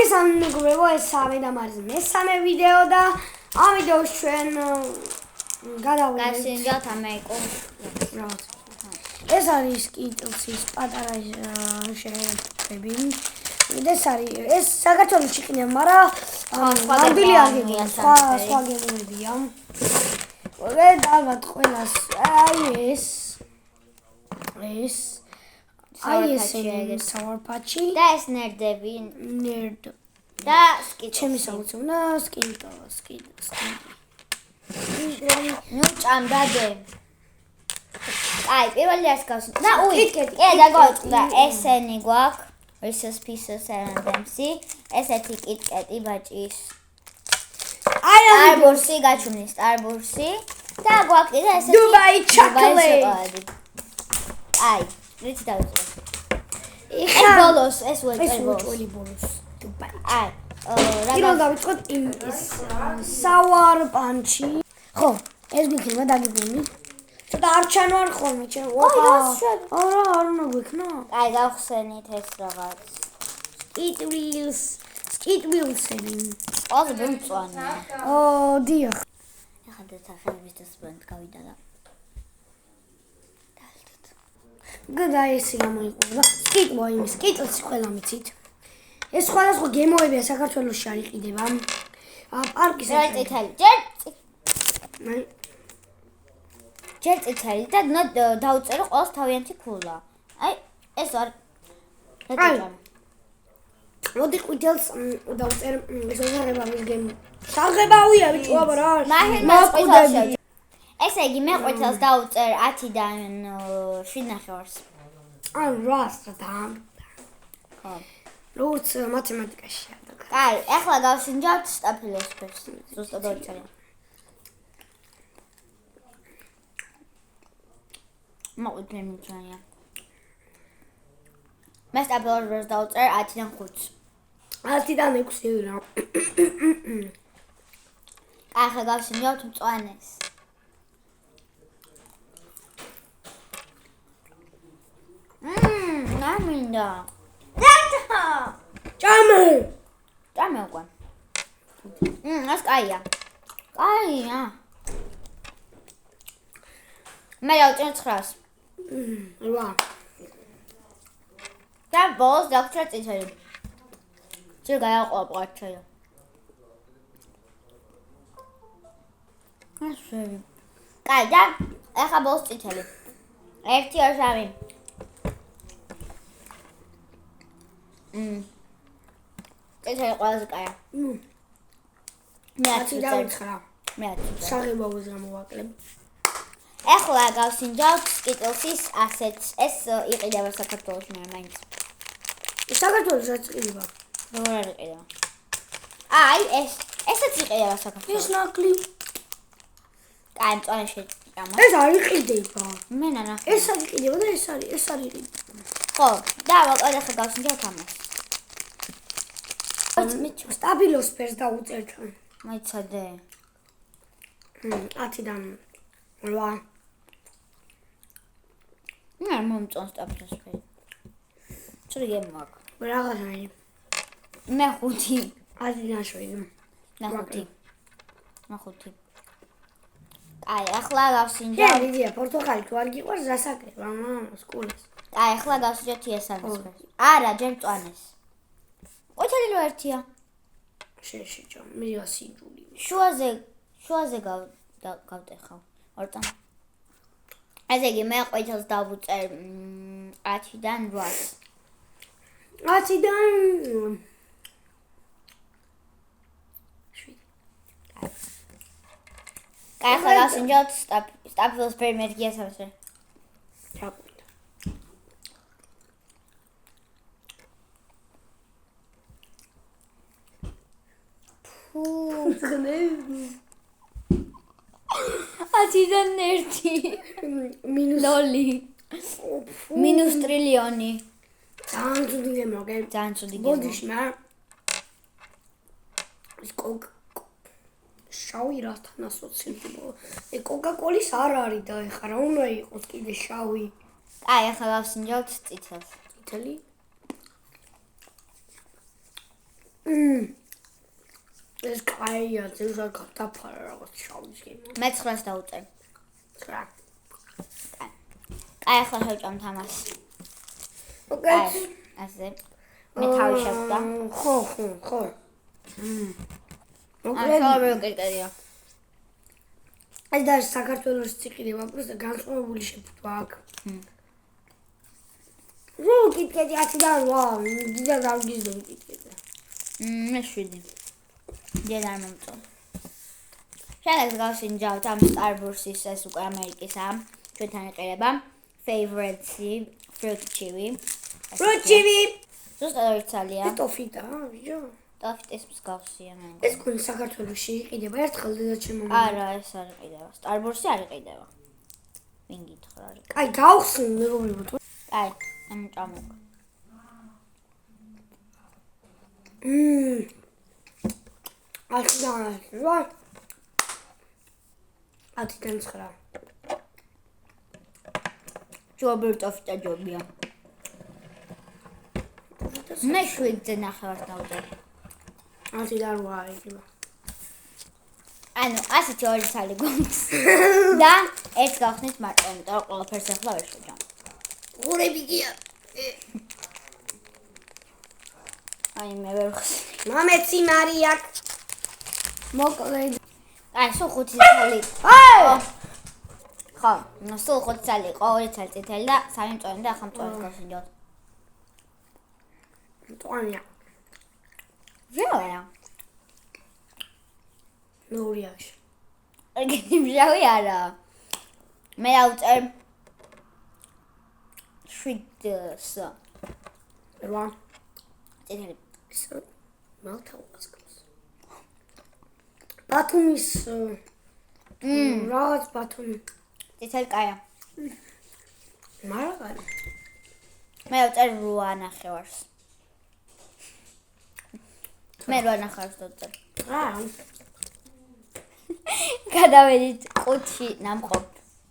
მოგესალმებით მეგობრებო, ეს სამედამარის მესამე ვიდეო და ამ ვიდეოს ჩვენ გავსინჯავთ ამერიკულ რაღაც. ეს არის კიტლსის პატარა შეერთები. ეს საქართველოში ყინა, მაგრამ ნამდვილი აგებია, სხვა გემოებია. ალბათ ყველას ეს სავარფაჩი და ეს ნერდები და სკიტლსი. ჩემი საოცრნა სკიტლსი. ნუ ჭამდადე. აი, პირველი არის გავსინჯავთ. და დაგავიწყდა ესენი გვაქვს. Reese's Pieces M&M's-ი, ესეთი კიტკეტი ბაჭის. Starburst-ი გაჩვენე Starburst-ი და გვაქვს კიდე ესეთი Dubai chocolate. აი, რითი დავიწყე? ეს ბოლოს, ეს უეჭველი ბოლოს. Dubai. აი, რა დავიწყოთ იმ სავარპანჩი. ხო, ეს გიქნება დაგიგონი. ცოტა არ ჩანვარ ხოლმე ჩვენ. არა, არ უნდა გვექნა. აი, გავხსენით ეს რაღაც. Skitwheels-ები. ყველაზე ბუნწვანია. დიახ. ახლა დასახელების დასვენით გავიდა და დავიდეთ. გდა ესი გამოიყურება. Skitwheels-ი ყველა მიცით. ეს სხვადასხვა გემოებია საქართველოში არ იყიდება. პარკის წითელი. ჯერ წითელი და დავწერო ყოველს თავიანთი ქულა. აი, ეს არ მოდი ყვითელს დავწერ ზოგადად გემო. საღებავია ბიჭო, რა. მაჰერმას. ესე იგი მე ყვითელს დავწერ 10-დან 7.5-ს. ან 8-დან. ხო. როგორც მათემატიკაში. აი, ახლა გავსინჯავთ სტაფილოს ფერს. ზუსტად დავწერე. მოუწევი მიცანია. მე სტაფილოს დავწერ 10-დან 5-ს. 10-დან 6-ი რა. ახლა გავსინჯავთ მწვანეს. ნამინდა. ჭამე უკვე. ეს კაია. მე დავწერ 9-ს. რა. და ბოლოს დავწერ წითელი. ჯერ გააყვაპყვა ჩაია. ასევი. კაი და ახლა ბოლოს წითელი. 1-2-3. წითელი ყველაზე კაია. მე 10-დან 9. მე 10-დან. საღებავებს გამოვაკლებ. ახლა გავსინჯავთ Skittles's ასეთს. ეს იყიდება საქართველოში მაინც. საქართველოსაც იყიდება. როგორ არ იყიდება? აი, ესეც იყიდება საქართველოში. ეს ნაკლი. კაი, მწვანეში ჭამა. ეს არ იყიდება. მე ნანა. ეს არ იყიდება და ეს არ იყიდება. ხო, და ვაკეთე ახლა გავსინჯავთ ამას. სტაბილოს ფერს დავუწერ ჩვენ. მოიცადე. 10-დან 8. მე მომწონს სტაბილოს ფერი. ცოტა გემოაქვს. რაღაცაა. მე 5. 10-დან 7. მე 5. აი, ახლა გავსინჯავთ. დიახ, პორტოხალი თუ არ გიყვარს დასაკრებ ამ სკოლას. აი, ახლა გავსინჯავთ ესანის ფერს. არა, ჯერ მწვანეს. ყვითელი რო ერთია. შეჭამ, მირია სიჯული. შუაზე გავტეხავ. ორტან. ესე იგი მე ყვითელს დავუწერ 10-დან 8-ს. 10-დან 7. კაი, ახლა გავსინჯავთ სტაფილოს ფერი მერგიას ასე. ჩაკვირდა. ფუ, ათიდან 1. ლოლი. მინუს ტრილიონი. ძალიან ცუდი გემო, გე? ძალიან ცუდი გემო. ბოდიში, მაგრამ ეს შავი რასთან ასოცირდება. კოკა-კოლის არ არის და ეხლა რა უნდა იყოს კიდე შავი. აი, ახლა გავსინჯავთ წითელს. წითელი? ეს კაია, ზუსტად გადაფარა რაღაც შავის გემო. მე 9-ს დავუწერ. 9. აი ახლა შევჭამთ ამას. ოკეი. ასე. მე თავი შევდა. ხო. აი თავი კრიტერია. ეს და საქართველოს ციყიდება, просто განსხვავებული შეფუთვა აქვს. კიტკეტი 10-დან 8, დიდად გავგიზდო კიტკეტი. მე 7. დიახ არ მომწონს. შეგეს გავსინჯავთ ამ Star Wars-ის ეს უკვე ამერიკისა ჩვენთან იყირება. Favorite-ი, fruit kiwi. ზუსტად ორი ცალია. ეს ტოფიტა, ბიჭო. ტოფიტის მსგავსია მე. ეს კუნ საქართველოში იყიდება ერთხელ დედაჩემო. არა, ეს არ იყიდება. Star Wars-ი არ იყიდება. ვინ გითხრა არის? აი, გავხსნი მეგობრებო თუ. აი, ამჭამოკ. 10-დან 9. ჯობირ ტოფიტა ჯობია. მე 7-ზე ნახევარს დავუწერ. 10-დან 8 იქნება. ანუ ასეთი ორი ცალი გვაქვს. და ეს გავხსნით მარტო, იმიტომ რომ ყველაფერს ახლა ვერ შევჭამ. ღურები გია. აი მე ვერ ხსნი. მამეცი მარიაკ. მოკლედ. აი სულ 5 ცალი. აი! ხო, სულ 5 ცალი იყო, 2 ცალი წითელი და 3 მწვანე და ახლა მწვანეს გავსინჯავთ. მწვანეა. ვერა. No reaction. ეგეთი მჟავი არა. მე ავწერ 7-ს. 8. წითელი. ისო მალთაობას გავს. ბათუმის რაღაც ბათუმი. წითელი კაია. მარაგალი. მე ავწერ 8 ნახევარს. მე 8 ნახევარს დავწერ. რა? გადავედით 5-ში ნამყოფ.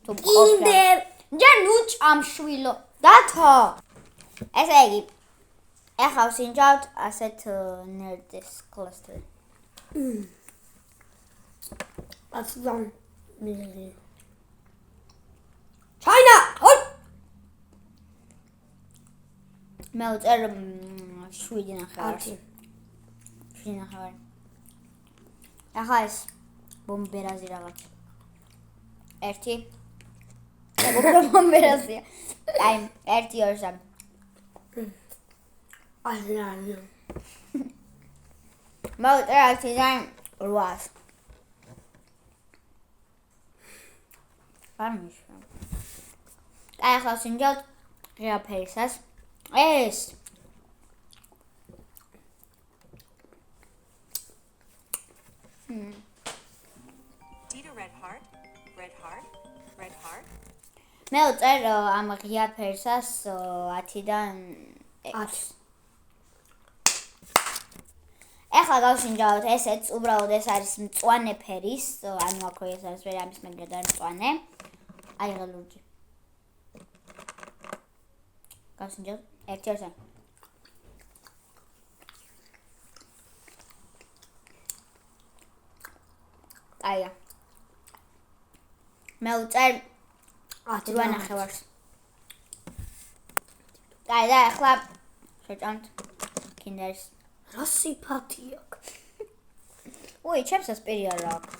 თუ კიდევ ჯერ ნუ ჭამშვილო. დათო. ესე იგი. ახლა ვსინჯავთ ასეთ ნერდის კლასტერი. 10-დან 9. ჩაინა! ჰოი! მე ვწერ 7 ნახევარს. 7 ნახევარი. ახლა ეს ბომბერაზი რაღაც. 1. ეგ ბომბერაზია. აი, 1 2 3. აი. მე ვწერ 10-დან 8-ს. ამიშა. აი ახლა ვსინჯავთ ღია ფერისას. ეს Dita red heart. მე ვწერ ამ ღია ფერისას 10-დან 6. ახლა გავსინჯავთ ესეც, უბრალოდ ეს არის მწვანე ფერის, ანუ აქ ეს არის ვერ ამის მეგრად არის მწვანე. აი რა ლურჯი. გავსინჯავთ 1 2 3. აია. მე ვწერ 8 ნახევარს. აი და ახლა შეჭამთ კინდერის. რა სიფათი აქვს? უი, ჩემს ასპირი არ აქვს.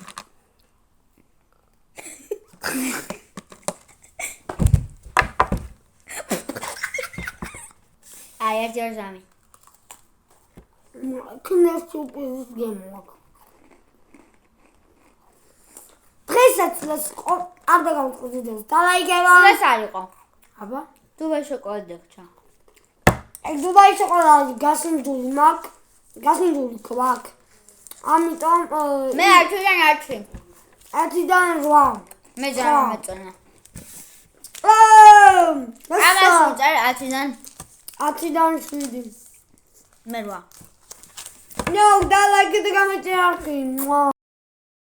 აი, ერთი ორ სამი. კინდერის სუპერის გემო აქვს. დღესაც არ დაგავყიდეთ. დალაიქება. ეს არ იყო. აბა, დუბაი შოკოლადი ხჩა. ეგ დუბაი შოკოლადი გასინჯული მაქვს. გასინჯული გვაქვს. ამიტომ მე 1-დან 10. 10-დან 8. მე ძალიან მეწონა. ამას ვწერ 10-დან 10-დან 7. მე 8. No, დალაიქეთ გამეწერახი.